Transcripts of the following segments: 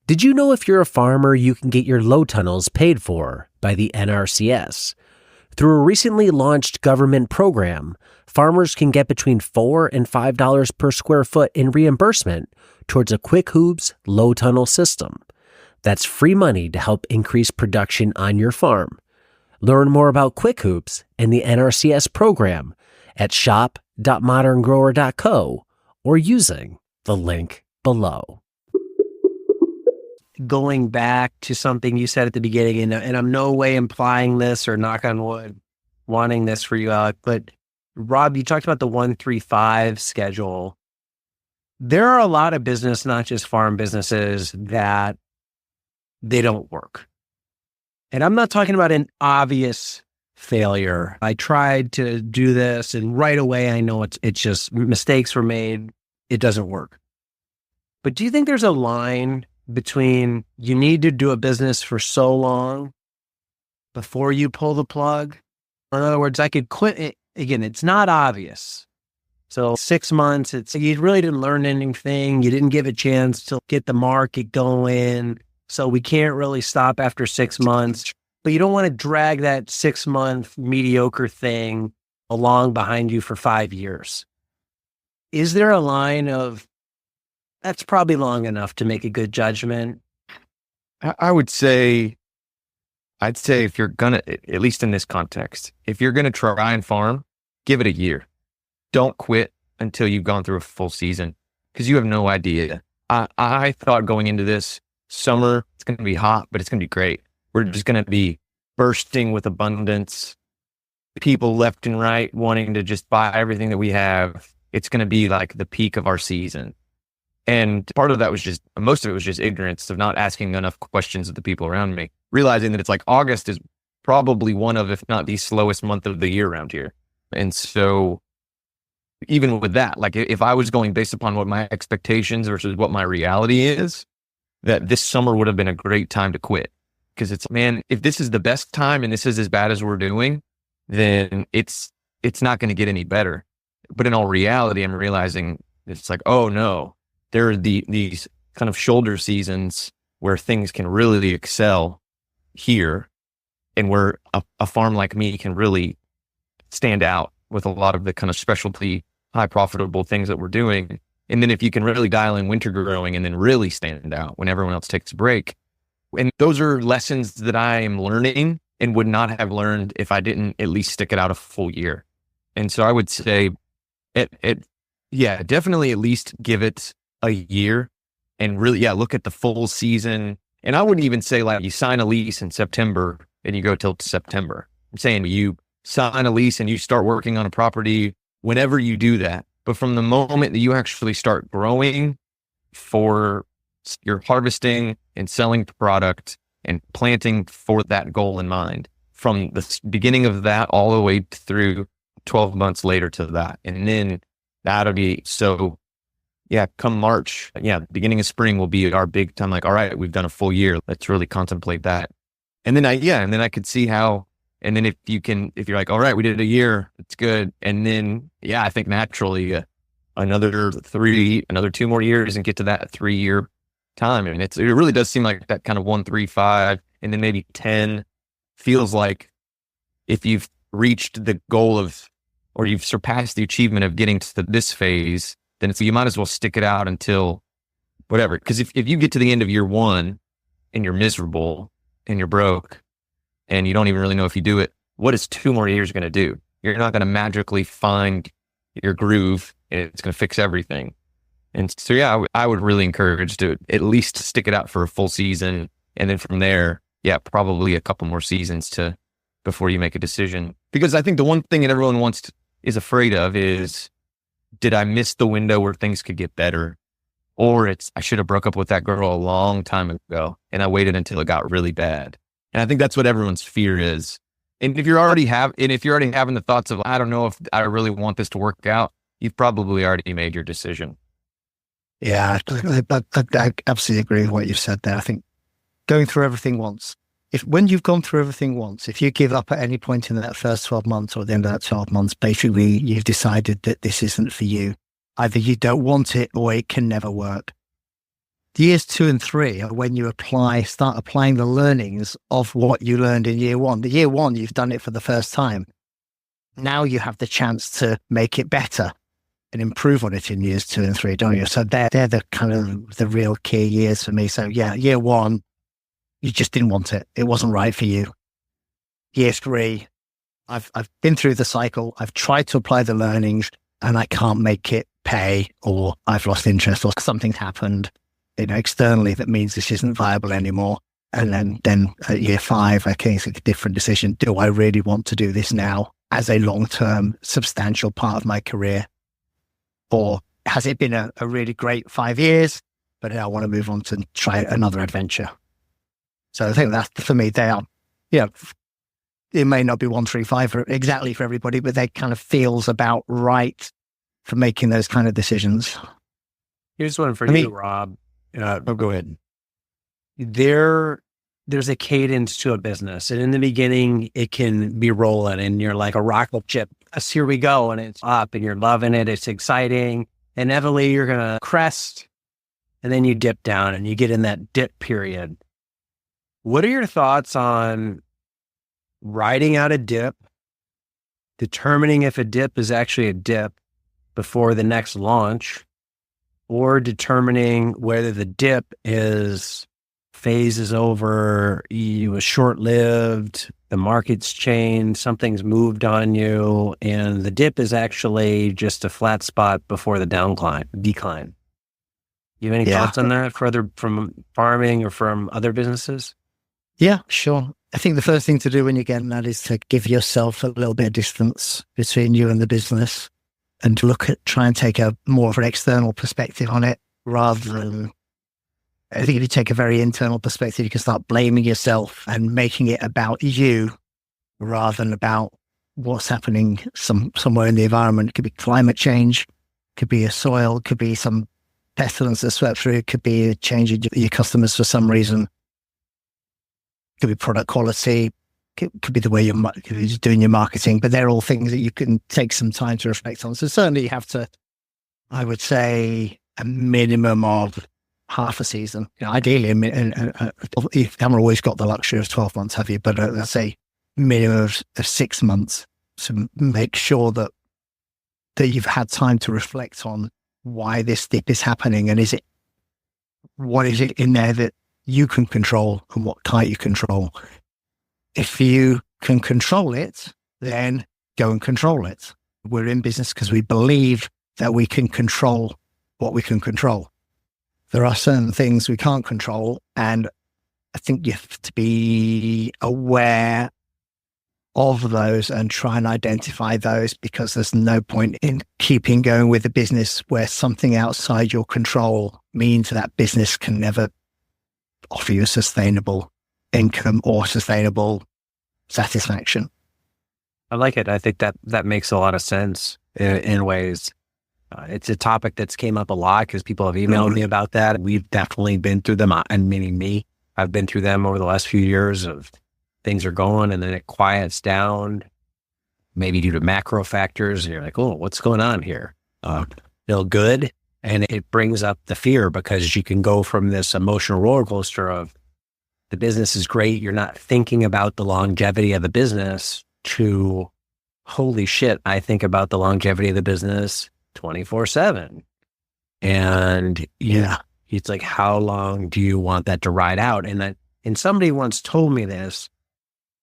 Did you know if you're a farmer, you can get your low tunnels paid for by the NRCS? Through a recently launched government program, farmers can get between $4 and $5 per square foot in reimbursement towards a Quick Hoops low tunnel system. That's free money to help increase production on your farm. Learn more about Quick Hoops and the NRCS program at shop.moderngrower.co or using the link below. Going back to something you said at the beginning, and I'm no way implying this or knock on wood, wanting this for you, Alec, but Rob, you talked about the 1-3-5 schedule. There are a lot of business, not just farm businesses, that they don't work. And I'm not talking about an obvious failure. I tried to do this and right away I know it's just mistakes were made. It doesn't work. But do you think there's a line between you need to do a business for so long before you pull the plug? In other words, I could quit it. Again, it's not obvious. So 6 months, you really didn't learn anything. You didn't give a chance to get the market going. So we can't really stop after 6 months, but you don't want to drag that 6-month mediocre thing along behind you for 5 years. Is there a line of, that's probably long enough to make a good judgment? I'd say if you're gonna, at least in this context, if you're gonna try and farm, give it a year. Don't quit until you've gone through a full season, because you have no idea. I thought going into this summer, it's gonna be hot, but it's gonna be great. We're just gonna be bursting with abundance. People left and right wanting to just buy everything that we have. It's gonna be like the peak of our season. And part of that was most of it was just ignorance of not asking enough questions of the people around me, realizing that it's like August is probably one of, if not the slowest month of the year around here. And so even with that, like if I was going based upon what my expectations versus what my reality is, that this summer would have been a great time to quit. Because it's, man, if this is the best time and this is as bad as we're doing, then it's not going to get any better. But in all reality, I'm realizing it's like, oh no, there are these kind of shoulder seasons where things can really excel here, and where a farm like me can really stand out with a lot of the kind of specialty, high profitable things that we're doing. And then if you can really dial in winter growing and then really stand out when everyone else takes a break. And those are lessons that I am learning and would not have learned if I didn't at least stick it out a full year. And so I would say definitely at least give it a year and really, look at the full season. And I wouldn't even say like you sign a lease in September and you go till September. I'm saying you sign a lease and you start working on a property whenever you do that. But from the moment that you actually start growing for your harvesting and selling product and planting for that goal in mind, from the beginning of that all the way through 12 months later to that. And then that'll be, so come March, beginning of spring will be our big time. Like, all right, we've done a full year. Let's really contemplate that. And then I could see how, and then if you're like, all right, we did a year, it's good. And then, I think naturally another 2 more years and get to that 3-year time. I mean, it really does seem like that kind of 1-3-5, and then maybe 10 feels like if you've reached the goal of, or you've surpassed the achievement of getting to this phase, then you might as well stick it out until whatever. Because if you get to the end of year 1 and you're miserable and you're broke and you don't even really know if you do it, what is 2 more years going to do? You're not going to magically find your groove and it's going to fix everything. And so, I would really encourage to at least stick it out for a full season. And then from there, probably a couple more seasons before you make a decision. Because I think the one thing that everyone is afraid of is, did I miss the window where things could get better? Or I should have broke up with that girl a long time ago and I waited until it got really bad. And I think that's what everyone's fear is. And if you're already having the thoughts of, I don't know if I really want this to work out, you've probably already made your decision. Yeah, I absolutely agree with what you've said there. I think going through everything once, when you've gone through everything once, if you give up at any point in that first 12 months or at the end of that 12 months, basically you've decided that this isn't for you. Either you don't want it or it can never work. years 2 and 3 are when you start applying the learnings of what you learned in year 1. The year 1, you've done it for the first time. Now you have the chance to make it better and improve on it in years 2 and 3, don't you? So they're the kind of the real key years for me. So yeah, year 1, you just didn't want it. It wasn't right for you. Year 3, I've been through the cycle. I've tried to apply the learnings and I can't make it pay, or I've lost interest, or something's happened, externally that means this isn't viable anymore. And then at year 5, I can make a different decision. Do I really want to do this now as a long-term, substantial part of my career? Or has it been a really great 5 years, but I want to move on to try another adventure? So I think that's, for me, they are, it may not be 1, 3, 5 exactly for everybody, but they kind of feels about right for making those kind of decisions. Here's one for you, Rob. Go ahead. There's a cadence to a business, and in the beginning it can be rolling and you're like a rocket ship. Yes, here we go. And it's up and you're loving it. It's exciting. Inevitably you're going to crest and then you dip down and you get in that dip period. What are your thoughts on riding out a dip, determining if a dip is actually a dip before the next launch, or determining whether the dip phase is over, you was short-lived, the market's changed, something's moved on you, and the dip is actually just a flat spot before the decline. You have any thoughts on that further from farming or from other businesses? Yeah, sure. I think the first thing to do when you're getting that is to give yourself a little bit of distance between you and the business, and to try and take a more of an external perspective on it, rather than, I think if you take a very internal perspective, you can start blaming yourself and making it about you rather than about what's happening somewhere in the environment. It could be climate change, could be a soil, could be some pestilence that swept through, it could be a change in your customers for some reason, could be product quality, could be the way you're doing your marketing, but they're all things that you can take some time to reflect on. So certainly you have to, I would say, a minimum of half a season. Ideally, you haven't always got the luxury of 12 months, have you? But let's say minimum of 6 months to make sure that you've had time to reflect on why this dip is happening, and what is it in there that you can control and what can't you control. If you can control it, then go and control it. We're in business because we believe that we can control what we can control. There are certain things we can't control, and I think you have to be aware of those and try and identify those, because there's no point in keeping going with a business where something outside your control means that business can never offer you a sustainable income or sustainable satisfaction. I like it. I think that makes a lot of sense in ways. It's a topic that's came up a lot because people have emailed me about that. We've definitely been through them, and meaning me. I've been through them over the last few years of things are going and then it quiets down, maybe due to macro factors. And you're like, oh, what's going on here? Feel good. And it brings up the fear, because you can go from this emotional roller coaster of the business is great, you're not thinking about the longevity of the business, to holy shit, I think about the longevity of the business 24/7. And it's like, how long do you want that to ride out? And somebody once told me this,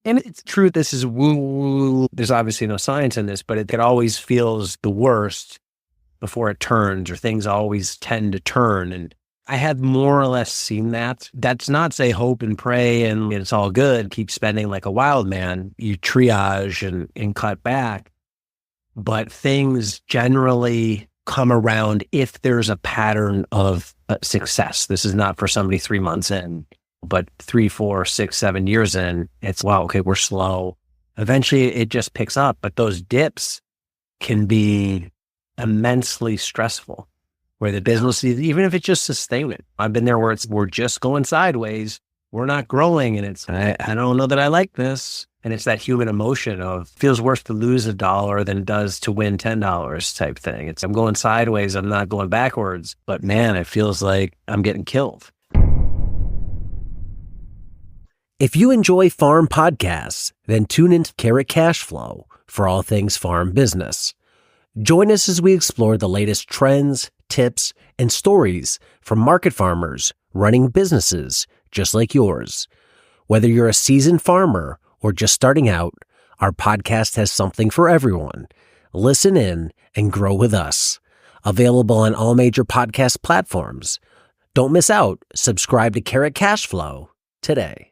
and it's true, this is woo. There's obviously no science in this, but it always feels the worst before it turns, or things always tend to turn. And I had more or less seen that. That's not say hope and pray and it's all good, keep spending like a wild man. You triage and cut back. But things generally come around if there's a pattern of success. This is not for somebody 3 months in, but 3, 4, 6, 7 years in. It's, wow, okay, we're slow. Eventually it just picks up. But those dips can be immensely stressful, where the business, even if it's just sustainment. I've been there where we're just going sideways, we're not growing. And it's, I don't know that I like this. And it's that human emotion of feels worse to lose $1 than it does to win $10 type thing. It's I'm going sideways. I'm not going backwards, but man, it feels like I'm getting killed. If you enjoy farm podcasts, then tune into Carrot Cash Flow for all things farm business. Join us as we explore the latest trends, tips, and stories from market farmers running businesses just like yours. Whether you're a seasoned farmer or just starting out, our podcast has something for everyone. Listen in and grow with us. Available on all major podcast platforms. Don't miss out. Subscribe to Carrot Cash Flow today.